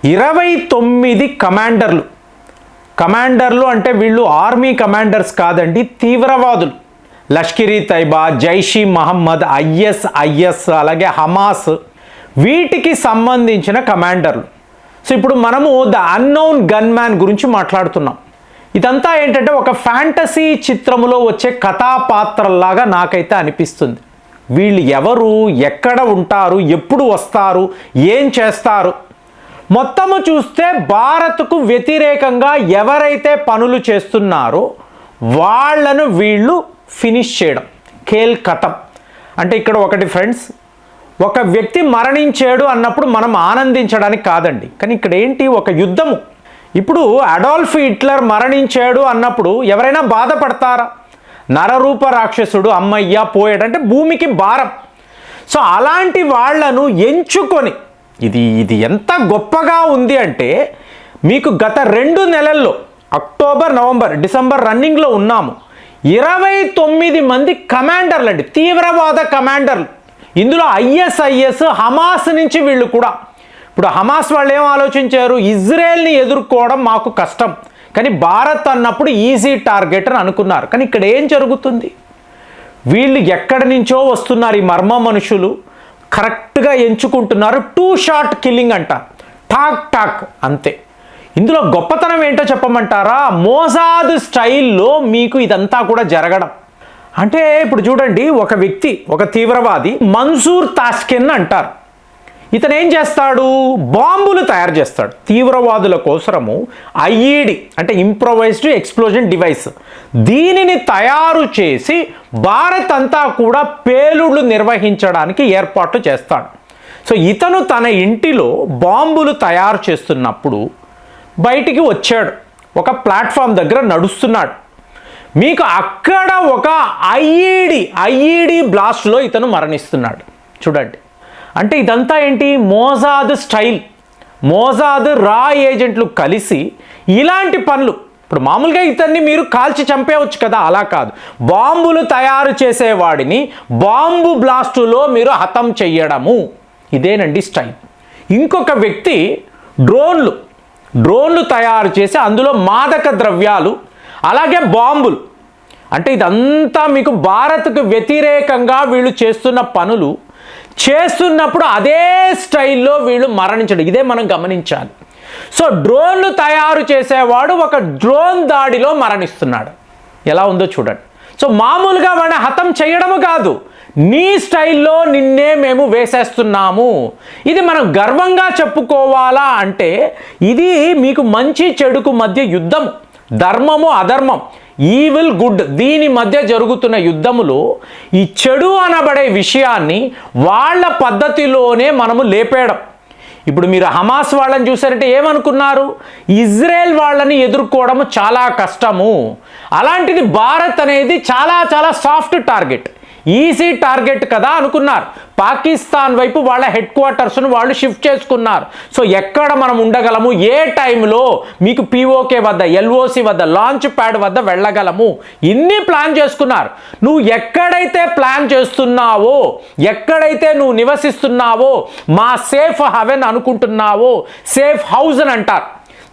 29 కమాండర్లు అంటే వీళ్ళు army commanders కాదండి, తీవ్రవాదులు. లష్కర్ ఈ తైబా, జైష్ ఈ మహమ్మద్, ఐఎస్ అలాగే హమాస్ వీటికి సంబంధించిన కమాండర్లు. సో ఇప్పుడు మనము ద అన్నోన్ గన్ మ్యాన్ గురించి మాట్లాడుతున్నాం. ఇదంతా ఏంటంటే ఒక ఫ్యాంటసీ చిత్రములో వచ్చే కథాపాత్రలాగా నాకైతే అనిపిస్తుంది. వీళ్ళు ఎవరు, ఎక్కడ ఉంటారు, ఎప్పుడు వస్తారు, ఏం చేస్తారు, మొత్తము చూస్తే భారత్కు వ్యతిరేకంగా ఎవరైతే పనులు చేస్తున్నారో వాళ్ళను వీళ్ళు ఫినిష్ చేయడం, ఖేల్ ఖతం. అంటే ఇక్కడ ఒకటి ఫ్రెండ్స్, ఒక వ్యక్తి మరణించాడు అన్నప్పుడు మనం ఆనందించడానికి కాదండి, కానీ ఇక్కడ ఏంటి, ఒక యుద్ధము. ఇప్పుడు అడాల్ఫ్ హిట్లర్ మరణించాడు అన్నప్పుడు ఎవరైనా బాధపడతారా? నరరూప రాక్షసుడు అమ్మయ్య పోయాడంటే భూమికి భారం. సో అలాంటి వాళ్లను ఎంచుకొని ఇది ఎంత గొప్పగా ఉంది అంటే, మీకు గత 2 నెలల్లో అక్టోబర్, నవంబర్, డిసెంబర్ రన్నింగ్లో ఉన్నాము. 29 మంది కమాండర్లు అండి, తీవ్రవాద కమాండర్లు. ఇందులో ఐఎస్ హమాస్ నుంచి వీళ్ళు కూడా. ఇప్పుడు హమాస్ వాళ్ళు ఏం ఆలోచించారు, ఇజ్రాయెల్ని ఎదుర్కోవడం మాకు కష్టం, కానీ భారత్ అన్నప్పుడు ఈజీ టార్గెట్ అని అనుకున్నారు. కానీ ఇక్కడ ఏం జరుగుతుంది, వీళ్ళు ఎక్కడి నుంచో వస్తున్నారు, ఈ మర్మ మనుషులు కరెక్ట్గా ఎంచుకుంటున్నారు. 2 షాట్ కిల్లింగ్ అంట, టాక్ అంతే. ఇందులో గొప్పతనం ఏంటో చెప్పమంటారా, మోసాద్ స్టైల్లో మీకు ఇదంతా కూడా జరగడం. అంటే ఇప్పుడు చూడండి, ఒక వ్యక్తి, ఒక తీవ్రవాది మన్సూర్ తాస్కిన్ అంటారు. ఇతను ఏం చేస్తాడు, బాంబులు తయారు చేస్తాడు తీవ్రవాదుల కోసము. ఐఈడి అంటే ఇంప్రొవైజ్డ్ ఎక్స్ప్లోజన్ డివైస్, దీనిని తయారు చేసి భారత్ అంతా కూడా పేలుళ్లు నిర్వహించడానికి ఏర్పాట్లు చేస్తాడు. సో ఇతను తన ఇంటిలో బాంబులు తయారు చేస్తున్నప్పుడు బయటికి వచ్చాడు, ఒక ప్లాట్ఫామ్ దగ్గర నడుస్తున్నాడు. మీకు అక్కడ ఒక ఐఈడి బ్లాస్ట్లో ఇతను మరణిస్తున్నాడు. చూడండి, అంటే ఇదంతా ఏంటి, మోసాద్ స్టైల్. మోసాద్ రా ఏజెంట్లు కలిసి ఇలాంటి పనులు. ఇప్పుడు మామూలుగా ఇతన్ని మీరు కాల్చి చంపేయవచ్చు కదా, అలా కాదు. బాంబులు తయారు చేసేవాడిని బాంబు బ్లాస్టులో మీరు హతం చెయ్యడము, ఇదేనండి స్టైల్. ఇంకొక వ్యక్తి డ్రోన్లు తయారు చేసి అందులో మాదక ద్రవ్యాలు అలాగే బాంబులు. అంటే ఇదంతా మీకు భారత్కు వ్యతిరేకంగా వీళ్ళు చేస్తున్న పనులు. చేస్తున్నప్పుడు అదే స్టైల్లో వీళ్ళు మరణించడం, ఇదే మనం గమనించాలి. సో డ్రోన్లు తయారు చేసేవాడు ఒక డ్రోన్ దాడిలో మరణిస్తున్నాడు. ఎలా ఉందో చూడండి. సో మామూలుగా వాడిని హతం చేయడము కాదు, నీ స్టైల్లో నిన్నే మేము వేసేస్తున్నాము. ఇది మనం గర్వంగా చెప్పుకోవాలా అంటే, ఇది మీకు మంచి చెడుకు మధ్య యుద్ధం, ధర్మము అధర్మం, ఈవిల్ గుడ్, దీని మధ్య జరుగుతున్న యుద్ధములో ఈ చెడు అనబడే విషయాన్ని వాళ్ళ పద్ధతిలోనే మనము లేపేయడం. ఇప్పుడు మీరు హమాస్ వాళ్ళని చూసారంటే ఏమనుకున్నారు, ఇజ్రాయెల్ వాళ్ళని ఎదుర్కోవడం చాలా కష్టము. అలాంటిది భారత్ అనేది చాలా సాఫ్ట్ టార్గెట్, ఈజీ టార్గెట్ కదా అనుకున్నారు. పాకిస్తాన్ వైపు వాళ్ళ హెడ్ క్వార్టర్స్ను వాళ్ళు షిఫ్ట్ చేసుకున్నారు. సో ఎక్కడ మనం ఉండగలము, ఏ టైంలో మీకు పిఓకే వద్ద, ఎల్ఓసి వద్ద, లాంచ్ ప్యాడ్ వద్ద వెళ్ళగలము, ఇన్ని ప్లాన్ చేసుకున్నారు. నువ్వు ఎక్కడైతే ప్లాన్ చేస్తున్నావో, ఎక్కడైతే నువ్వు నివసిస్తున్నావో, మా సేఫ్ హెవెన్ అనుకుంటున్నావో, సేఫ్ హౌస్ అని అంటారు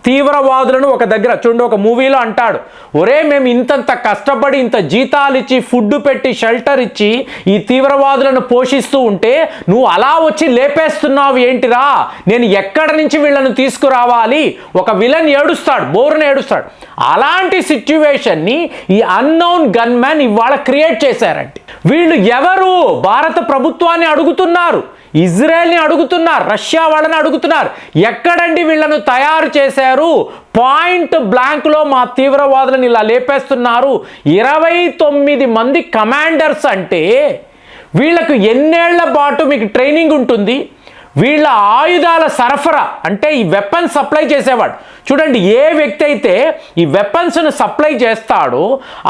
తీవ్రవాదులను. ఒక దగ్గర చూడండి, ఒక మూవీలో అంటాడు, ఒరే మేము ఇంతంత కష్టపడి ఇంత జీతాలు ఇచ్చి, ఫుడ్ పెట్టి, షెల్టర్ ఇచ్చి ఈ తీవ్రవాదులను పోషిస్తూ ఉంటే నువ్వు అలా వచ్చి లేపేస్తున్నావు ఏంటిరా, నేను ఎక్కడి నుంచి వీళ్ళను తీసుకురావాలి, ఒక విలన్ ఏడుస్తాడు, బోరున ఏడుస్తాడు. అలాంటి సిచ్యువేషన్ని ఈ అన్నోన్ గన్ మ్యాన్ ఇవాళ క్రియేట్ చేశారంటే, వీళ్ళు ఎవరు, భారత ప్రభుత్వాన్ని అడుగుతున్నారు, ఇజ్రాయెల్ని అడుగుతున్నారు, రష్యా వాళ్ళని అడుగుతున్నారు, ఎక్కడండి వీళ్ళను తయారు చేశారు, పాయింట్ బ్లాంక్లో మా తీవ్రవాదులను ఇలా లేపేస్తున్నారు. 29 మంది కమాండర్స్ అంటే వీళ్ళకు ఎన్నేళ్ల పాటు మీకు ట్రైనింగ్ ఉంటుంది. వీళ్ళ ఆయుధాల సరఫరా అంటే ఈ వెపన్స్ సప్లై చేసేవాడు. చూడండి, ఏ వ్యక్తి అయితే ఈ వెపన్స్ను సప్లై చేస్తాడో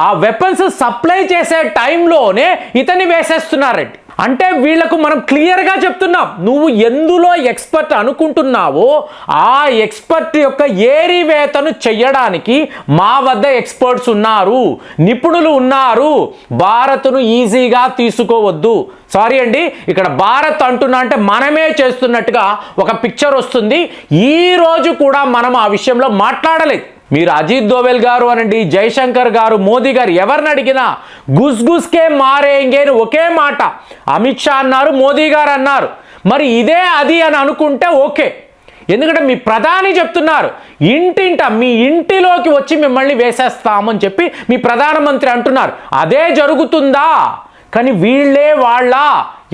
ఆ వెపన్స్ సప్లై చేసే టైంలోనే ఇతన్ని వేసేస్తున్నారండి. అంటే వీళ్లకు మనం క్లియర్గా చెప్తున్నాం, నువ్వు ఎందులో ఎక్స్పర్ట్ అనుకుంటున్నావో ఆ ఎక్స్పర్ట్ యొక్క ఏరివేతను చెయ్యడానికి మా వద్ద ఎక్స్పర్ట్స్ ఉన్నారు, నిపుణులు ఉన్నారు. భారత్ను ఈజీగా తీసుకోవద్దు. సారీ అండి, ఇక్కడ భారత్ అంటున్నా అంటే మనమే చేస్తున్నట్టుగా ఒక పిక్చర్ వస్తుంది. ఈ రోజు కూడా మనం ఆ విషయంలో మాట్లాడలేదు. మీరు అజిత్ దోవెల్ గారు అనండి, జైశంకర్ గారు, మోదీ గారు ఎవరిని అడిగినా గుస్గుస్కే మారేంగే అని ఒకే మాట అమిత్ షా అన్నారు, మోదీ గారు అన్నారు. మరి ఇదే అది అని అనుకుంటే ఓకే, ఎందుకంటే మీ ప్రధాని చెప్తున్నారు ఇంటింట మీ ఇంటిలోకి వచ్చి మిమ్మల్ని వేసేస్తామని చెప్పి మీ ప్రధానమంత్రి అంటున్నారు. అదే జరుగుతుందా? కానీ వీళ్ళే వాళ్ళ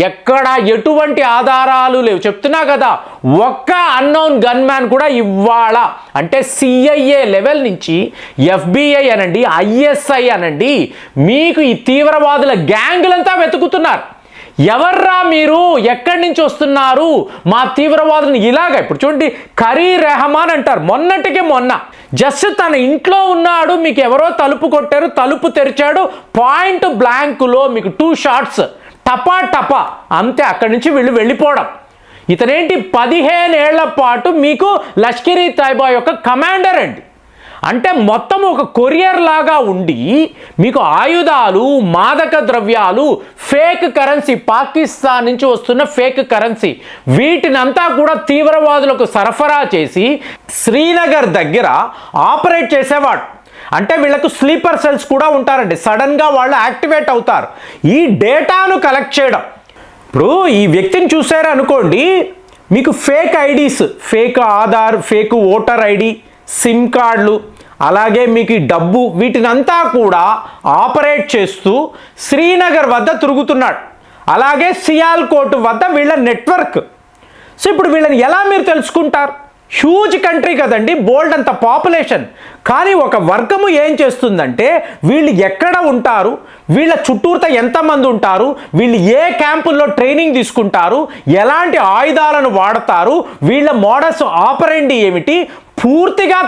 ఎక్కడ ఎటువంటి ఆధారాలు లేవు. చెప్తున్నా కదా, ఒక్క అన్నోన్ గన్మ్యాన్ కూడా ఇవాళ అంటే సిఐఏ లెవెల్ నుంచి FBI అనండి, ISI అనండి, మీకు ఈ తీవ్రవాదుల గ్యాంగులంతా వెతుకుతున్నారు. ఎవర్రా మీరు, ఎక్కడి నుంచి వస్తున్నారు, మా తీవ్రవాదులను ఇలాగా. ఇప్పుడు చూడండి, కరీ రెహమాన్ అంటారు, మొన్నటికి మొన్న జస్ట్ తన ఇంట్లో ఉన్నాడు, మీకు ఎవరో తలుపు కొట్టారు, తలుపు తెరిచాడు, పాయింట్ బ్లాంకులో మీకు 2 షాట్స్, టపా టపా అంతే. అక్కడి నుంచి వెళ్ళిపోవడం. ఇతనేంటి 15 ఏళ్ల పాటు మీకు లష్కరీ తైబా యొక్క కమాండర్ అండి. అంటే మొత్తం ఒక కొరియర్ లాగా ఉండి మీకు ఆయుధాలు, మాదక ద్రవ్యాలు, ఫేక్ కరెన్సీ, పాకిస్తాన్ నుంచి వస్తున్న ఫేక్ కరెన్సీ, వీటినంతా కూడా తీవ్రవాదులకు సరఫరా చేసి శ్రీనగర్ దగ్గర ఆపరేట్ చేసేవాడు. అంటే వీళ్ళకు స్లీపర్ సెల్స్ కూడా ఉంటారండి, సడన్గా వాళ్ళు యాక్టివేట్ అవుతారు. ఈ డేటాను కలెక్ట్ చేయడం. ఇప్పుడు ఈ వ్యక్తిని చూసారు అనుకోండి, మీకు fake IDs, fake Aadhaar, fake voter ID, SIM కార్డులు, అలాగే మీకు డబ్బు, వీటినంతా కూడా ఆపరేట్ చేస్తూ శ్రీనగర్ వద్ద తిరుగుతున్నాడు. అలాగే సియాల్కోట్ వద్ద వీళ్ళ నెట్వర్క్. సో ఇప్పుడు వీళ్ళని ఎలా మీరు తెలుసుకుంటారు? హ్యూజ్ కంట్రీ కదండి, బోల్డ్ అంత పాపులేషన్. కానీ ఒక వర్గము ఏం చేస్తుందంటే, వీళ్ళు ఎక్కడ ఉంటారు, వీళ్ళ చుట్టూత ఎంతమంది ఉంటారు, వీళ్ళు ఏ క్యాంపుల్లో ట్రైనింగ్ తీసుకుంటారు, ఎలాంటి ఆయుధాలను వాడతారు, వీళ్ళ మోడస్ ఆపరెండి ఏమిటి, పూర్తిగా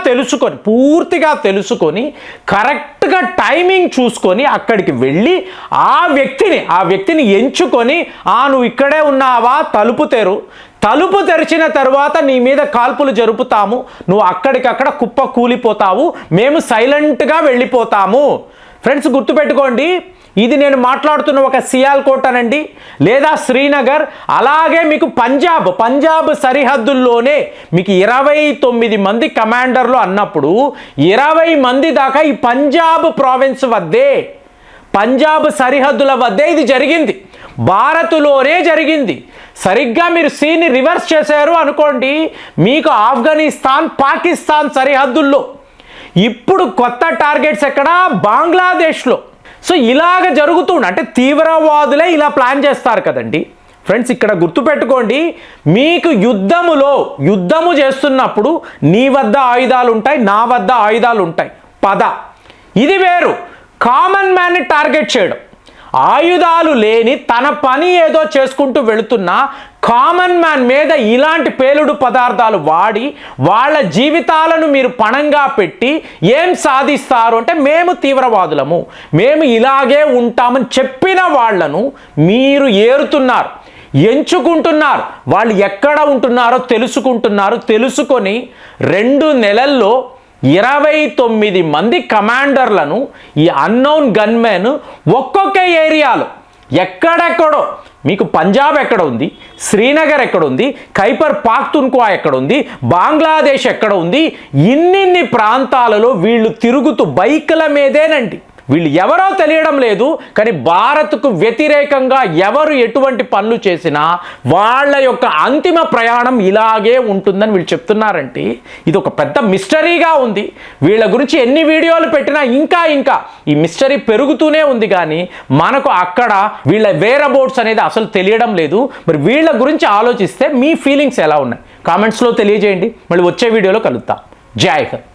తెలుసుకొని కరెక్ట్గా టైమింగ్ చూసుకొని అక్కడికి వెళ్ళి ఆ వ్యక్తిని ఎంచుకొని, నువ్వు ఇక్కడే ఉన్నావా, తలుపు తెరిచిన తర్వాత నీ మీద కాల్పులు జరుపుతాము, నువ్వు అక్కడికక్కడ కుప్ప కూలిపోతావు, మేము సైలెంట్గా వెళ్ళిపోతాము. ఫ్రెండ్స్ గుర్తుపెట్టుకోండి, ఇది నేను మాట్లాడుతున్న ఒక సియాల్కోట్ అనండి, లేదా శ్రీనగర్, అలాగే మీకు పంజాబ్ సరిహద్దుల్లోనే మీకు 29 మంది కమాండర్లు అన్నప్పుడు 20 మంది దాకా ఈ పంజాబ్ ప్రావిన్స్ వద్దే, పంజాబ్ సరిహద్దుల వద్దే ఇది జరిగింది, భారత్లోనే జరిగింది. సరిగ్గా మీరు సీన్ని రివర్స్ చేశారు అనుకోండి, మీకు ఆఫ్ఘనిస్తాన్, పాకిస్తాన్ సరిహద్దుల్లో. ఇప్పుడు కొత్త టార్గెట్స్ ఎక్కడ? బంగ్లాదేశ్లో. సో ఇలాగ జరుగుతుంది. అంటే తీవ్రవాదులే ఇలా ప్లాన్ చేస్తారు కదండి. ఫ్రెండ్స్ ఇక్కడ గుర్తుపెట్టుకోండి, మీకు యుద్ధము చేస్తున్నప్పుడు నీ వద్ద ఆయుధాలు ఉంటాయి, నా వద్ద ఆయుధాలు ఉంటాయి, ఇది వేరు. కామన్ మ్యాన్ని టార్గెట్ చేయడం, ఆయుధాలు లేని తన పని ఏదో చేసుకుంటూ వెళుతున్న కామన్ మ్యాన్ మీద ఇలాంటి పేలుడు పదార్థాలు వాడి వాళ్ళ జీవితాలను మీరు పణంగా పెట్టి ఏం సాధిస్తారు అంటే, మేము తీవ్రవాదులము, మేము ఇలాగే ఉంటామని చెప్పిన వాళ్లను మీరు ఏరుతున్నారు, ఎంచుకుంటున్నారు. వాళ్ళు ఎక్కడ ఉంటున్నారో తెలుసుకొని 2 నెలల్లో 29 మంది కమాండర్లను ఈ అన్నోన్ గన్మెన్ ఒక్కొక్క ఏరియాలో ఎక్కడెక్కడో, మీకు పంజాబ్ ఎక్కడ ఉంది, శ్రీనగర్ ఎక్కడ ఉంది, ఖైబర్ పాఖ్తున్ఖ్వా ఎక్కడ ఉంది, బంగ్లాదేశ్ ఎక్కడ ఉంది, ఇన్ని ప్రాంతాలలో వీళ్ళు తిరుగుతూ బైకుల మీదేనండి. వీళ్ళు ఎవరో తెలియడం లేదు, కానీ భారత్కు వ్యతిరేకంగా ఎవరు ఎటువంటి పనులు చేసినా వాళ్ళ యొక్క అంతిమ ప్రయాణం ఇలాగే ఉంటుందని వీళ్ళు చెప్తున్నారంటే ఇది ఒక పెద్ద మిస్టరీగా ఉంది. వీళ్ళ గురించి ఎన్ని వీడియోలు పెట్టినా ఇంకా ఈ మిస్టరీ పెరుగుతూనే ఉంది, కానీ మనకు అక్కడ వీళ్ళ వేరబౌట్స్ అనేది అసలు తెలియడం లేదు. మరి వీళ్ళ గురించి ఆలోచిస్తే మీ ఫీలింగ్స్ ఎలా ఉన్నాయి కామెంట్స్లో తెలియజేయండి. మళ్ళీ వచ్చే వీడియోలో కలుద్దాం. జై హింద్.